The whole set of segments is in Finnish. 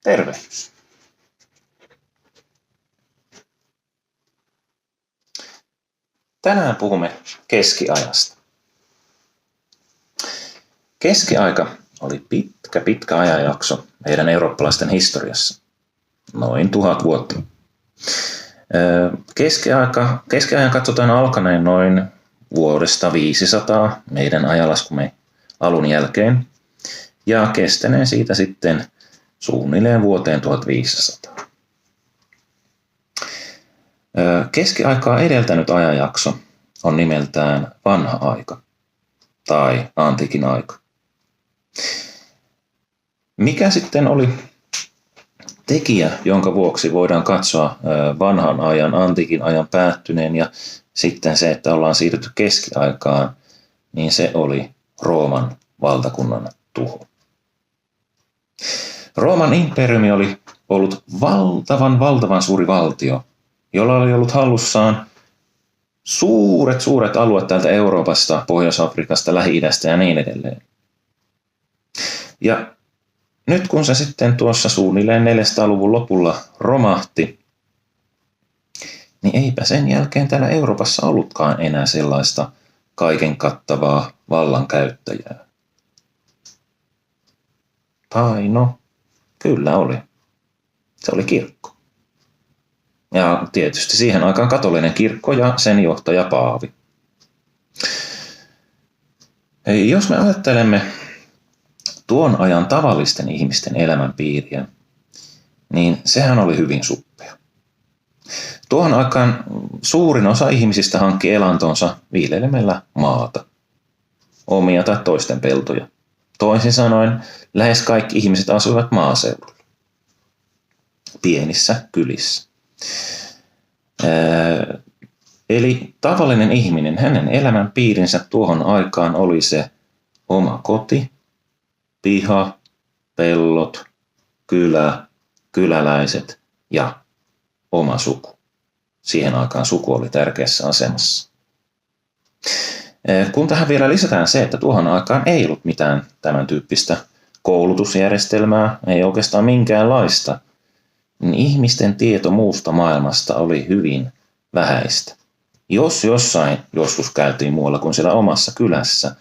Terve! Tänään puhumme keskiajasta. Keskiaika oli pitkä ajanjakso meidän eurooppalaisten historiassa. Noin 1000 vuotta. Keskiajan katsotaan alkaneen noin vuodesta 500 meidän ajanlaskumme alun jälkeen ja kestäneen siitä sitten suunnilleen vuoteen 1500. Keskiaikaa edeltänyt ajanjakso on nimeltään vanha aika tai antiikin aika. Mikä sitten oli tekijä, jonka vuoksi voidaan katsoa vanhan ajan, antiikin ajan päättyneen ja sitten se, että ollaan siirrytty keskiaikaan, niin se oli Rooman valtakunnan tuho. Rooman imperiumi oli ollut valtavan suuri valtio, jolla oli ollut hallussaan suuret alueet täältä Euroopasta, Pohjois-Afrikasta, Lähi-idästä ja niin edelleen. Ja nyt kun se sitten tuossa suunnilleen 400-luvun lopulla romahti, niin eipä sen jälkeen täällä Euroopassa ollutkaan enää sellaista kaiken kattavaa vallankäyttäjää. Tai no, kyllä oli. Se oli kirkko. Ja tietysti siihen aikaan katolinen kirkko ja sen johtaja Paavi. Jos me ajattelemme tuon ajan tavallisten ihmisten elämänpiiriä, niin sehän oli hyvin suppea. Tuohon aikaan suurin osa ihmisistä hankki elantonsa viljelemällä maata, omia tai toisten peltoja. Toisin sanoen, lähes kaikki ihmiset asuivat maaseudulla, pienissä kylissä. Eli tavallinen ihminen, hänen elämänpiirinsä tuohon aikaan oli se oma koti, piha, pellot, kylä, kyläläiset ja oma suku. Siihen aikaan suku oli tärkeässä asemassa. Kun tähän vielä lisätään se, että tuohon aikaan ei ollut mitään tämän tyyppistä koulutusjärjestelmää, ei oikeastaan minkäänlaista, niin ihmisten tieto muusta maailmasta oli hyvin vähäistä. Jos jossain joskus käytiin muualla kuin siellä omassa kylässä,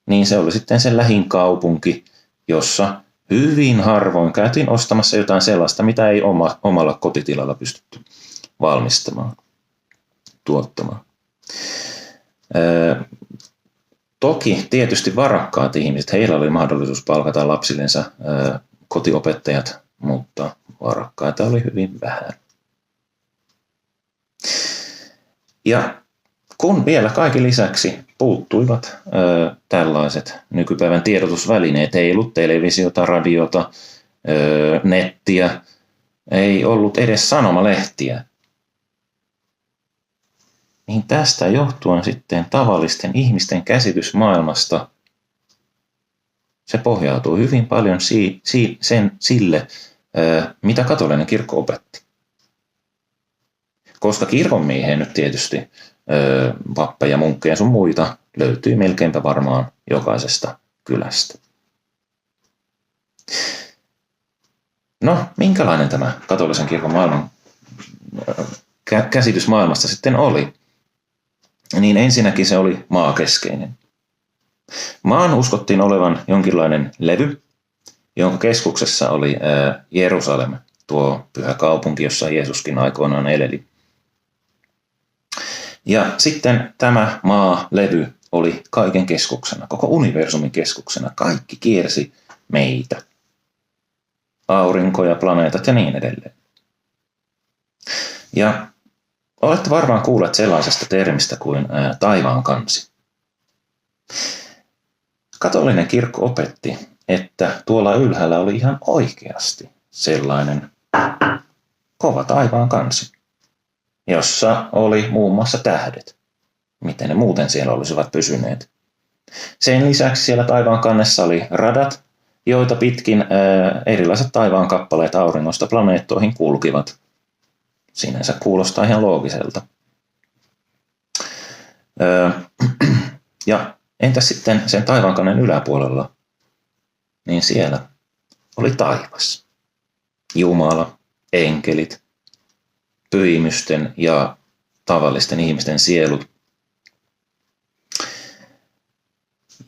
niin se oli sitten sen lähin kaupunki, jossa hyvin harvoin käytiin ostamassa jotain sellaista, mitä ei omalla kotitilalla pystytty valmistamaan, tuottamaan. Toki tietysti varakkaat ihmiset, heillä oli mahdollisuus palkata lapsillensa kotiopettajat, mutta varakkaita oli hyvin vähän. Ja kun vielä kaiken lisäksi puuttuivat tällaiset nykypäivän tiedotusvälineet, ei ollut televisiota, radiota, nettiä, ei ollut edes sanomalehtiä, niin tästä johtuen sitten tavallisten ihmisten käsitys maailmasta, se pohjautuu hyvin paljon sille, mitä katolinen kirkko opetti. Koska kirkonmieheen nyt tietysti pappeja, munkkeja sun muita löytyy melkeinpä varmaan jokaisesta kylästä. No, minkälainen tämä katolisen kirkon maailman käsitys maailmasta sitten oli? Niin ensinnäkin se oli maakeskeinen. Maan uskottiin olevan jonkinlainen levy, jonka keskuksessa oli Jerusalem, tuo pyhä kaupunki, jossa Jeesuskin aikoinaan eleli. Ja sitten tämä maa-levy oli kaiken keskuksena, koko universumin keskuksena. Kaikki kiersi meitä. Aurinko ja planeetat ja niin edelleen. Ja olette varmaan kuulleet sellaisesta termistä kuin taivaan kansi. Katolinen kirkko opetti, että tuolla ylhäällä oli ihan oikeasti sellainen kova taivaan kansi, jossa oli muun muassa tähdet. Miten ne muuten siellä olisivat pysyneet. Sen lisäksi siellä taivaan kannessa oli radat, joita pitkin erilaiset taivaan kappaleet auringosta planeettoihin kulkivat. Sinänsä kuulostaa ihan loogiselta. Ja entäs sitten sen taivaankannen yläpuolella? Niin siellä oli taivas. Jumala, enkelit, pyhimysten ja tavallisten ihmisten sielut.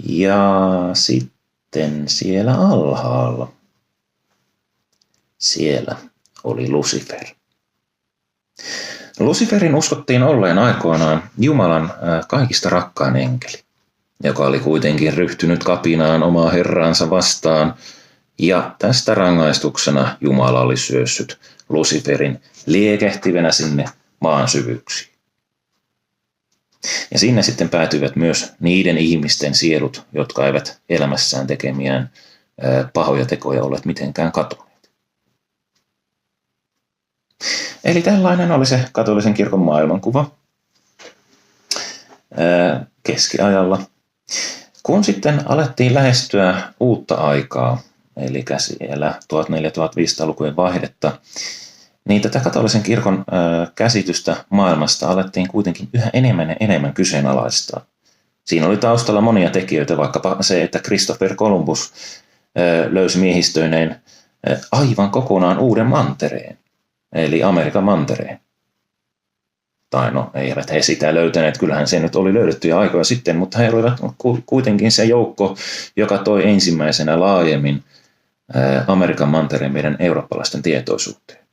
Ja sitten siellä alhaalla, siellä oli Lucifer. Luciferin uskottiin olleen aikoinaan Jumalan kaikista rakkain enkeli, joka oli kuitenkin ryhtynyt kapinaan omaa herraansa vastaan, ja tästä rangaistuksena Jumala oli syössyt Luciferin liekehtivänä sinne maan syvyyksiin. Ja sinne sitten päätyivät myös niiden ihmisten sielut, jotka eivät elämässään tekemiään pahoja tekoja olleet mitenkään katoneet. Eli tällainen oli se katolisen kirkon maailmankuva keskiajalla. Kun sitten alettiin lähestyä uutta aikaa, eli siellä 1400-1500-lukujen vaihdetta, niin tätä katolisen kirkon käsitystä maailmasta alettiin kuitenkin yhä enemmän ja enemmän kyseenalaistaa. Siinä oli taustalla monia tekijöitä, vaikkapa se, että Christopher Columbus löysi miehistöineen aivan kokonaan uuden mantereen, eli Amerikan mantereen. Tai no, eivät he sitä löytäneet, kyllähän se nyt oli löydetty jo aikoja sitten, mutta he olivat kuitenkin se joukko, joka toi ensimmäisenä laajemmin Amerikan mantereen meidän eurooppalaisten tietoisuuteen.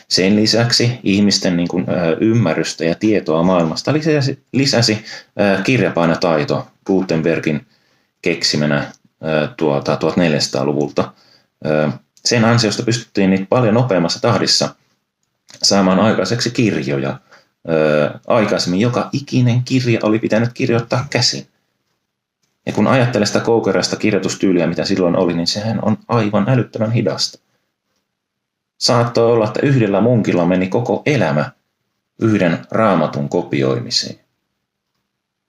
Sen lisäksi ihmisten ymmärrystä ja tietoa maailmasta lisäsi kirjapainotaito Gutenbergin keksimänä 1400-luvulta. Sen ansiosta pystyttiin niitä paljon nopeammassa tahdissa saamaan aikaiseksi kirjoja. Aikaisemmin joka ikinen kirja oli pitänyt kirjoittaa käsin. Ja kun ajattelee sitä koukeroista kirjoitustyyliä, mitä silloin oli, niin sehän on aivan älyttömän hidasta. Saattoi olla, että yhdellä munkilla meni koko elämä yhden raamatun kopioimiseen.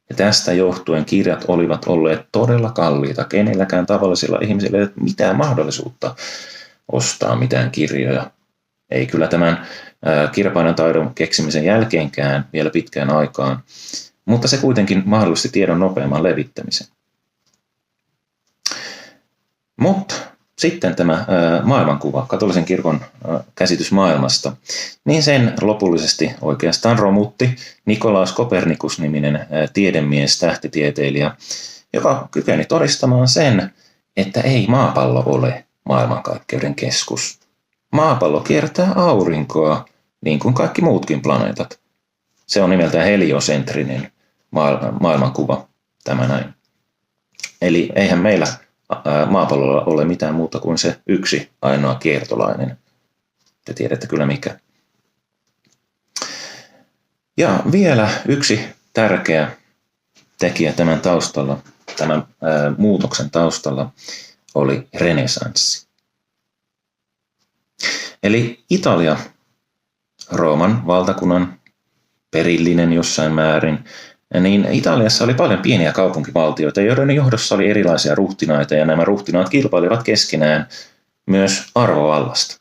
Ja tästä johtuen kirjat olivat olleet todella kalliita. Kenelläkään tavallisilla ihmisillä ei ole mitään mahdollisuutta ostaa mitään kirjoja. Ei kyllä tämän kirjapainotaidon keksimisen jälkeenkään vielä pitkään aikaan, mutta se kuitenkin mahdollisti tiedon nopeamman levittämisen. Mutta sitten tämä maailmankuva, katolisen kirkon käsitys maailmasta, niin sen lopullisesti oikeastaan romutti Nikolaus Kopernikus-niminen tiedemies, tähtitieteilijä, joka kykeni todistamaan sen, että ei maapallo ole maailmankaikkeuden keskus. Maapallo kiertää aurinkoa, niin kuin kaikki muutkin planeetat. Se on nimeltään heliosentrinen maailmankuva, tämä näin. Eli eihän meillä maapallolla ole mitään muuta kuin se yksi ainoa kiertolainen. Te tiedätte kyllä mikä. Ja vielä yksi tärkeä tekijä tämän taustalla, tämän muutoksen taustalla oli renessanssi. Eli Italia, Rooman valtakunnan perillinen jossain määrin, niin Italiassa oli paljon pieniä kaupunkivaltioita, joiden johdossa oli erilaisia ruhtinaita, ja nämä ruhtinaat kilpailivat keskenään myös arvovallasta.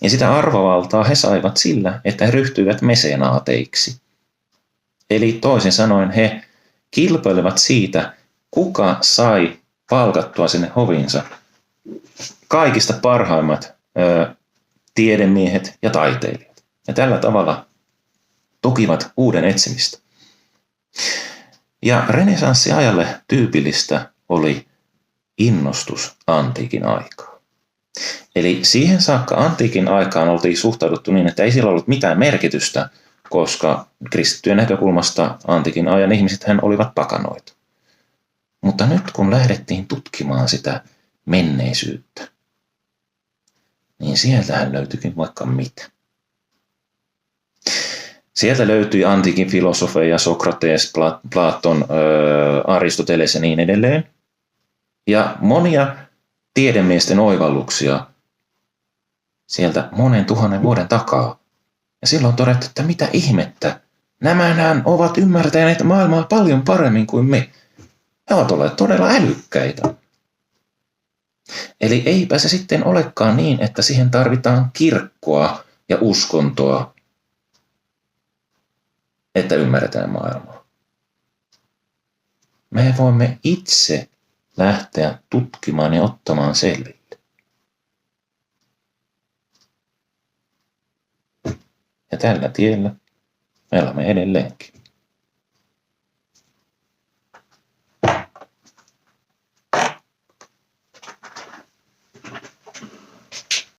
Ja sitä arvovaltaa he saivat sillä, että he ryhtyivät mesenaateiksi. Eli toisin sanoen he kilpailivat siitä, kuka sai palkattua sinne hoviinsa kaikista parhaimmat tiedemiehet ja taiteilijat. Ja tällä tavalla tukivat uuden etsimistä. Ja renessanssiajalle tyypillistä oli innostus antiikin aikaan. Eli siihen saakka antiikin aikaan oltiin suhtauduttu niin, että ei sillä ollut mitään merkitystä, koska kristittyjen näkökulmasta antiikin ajan ihmisethän olivat pakanoita. Mutta nyt kun lähdettiin tutkimaan sitä menneisyyttä, niin sieltähän löytyikin vaikka mitä. Sieltä löytyi antiikin filosofeja, Sokrates, Platon, Aristoteles ja niin edelleen. Ja monia tiedemiesten oivalluksia sieltä monen tuhannen vuoden takaa. Ja silloin todettu, että mitä ihmettä, nämähän ovat ymmärtäneet maailmaa paljon paremmin kuin me. He ovat olleet todella älykkäitä. Eli eipä se sitten olekaan niin, että siihen tarvitaan kirkkoa ja uskontoa, että ymmärretään maailmaa. Me voimme itse lähteä tutkimaan ja ottamaan selville. Ja tällä tiellä me olemme edelleenkin.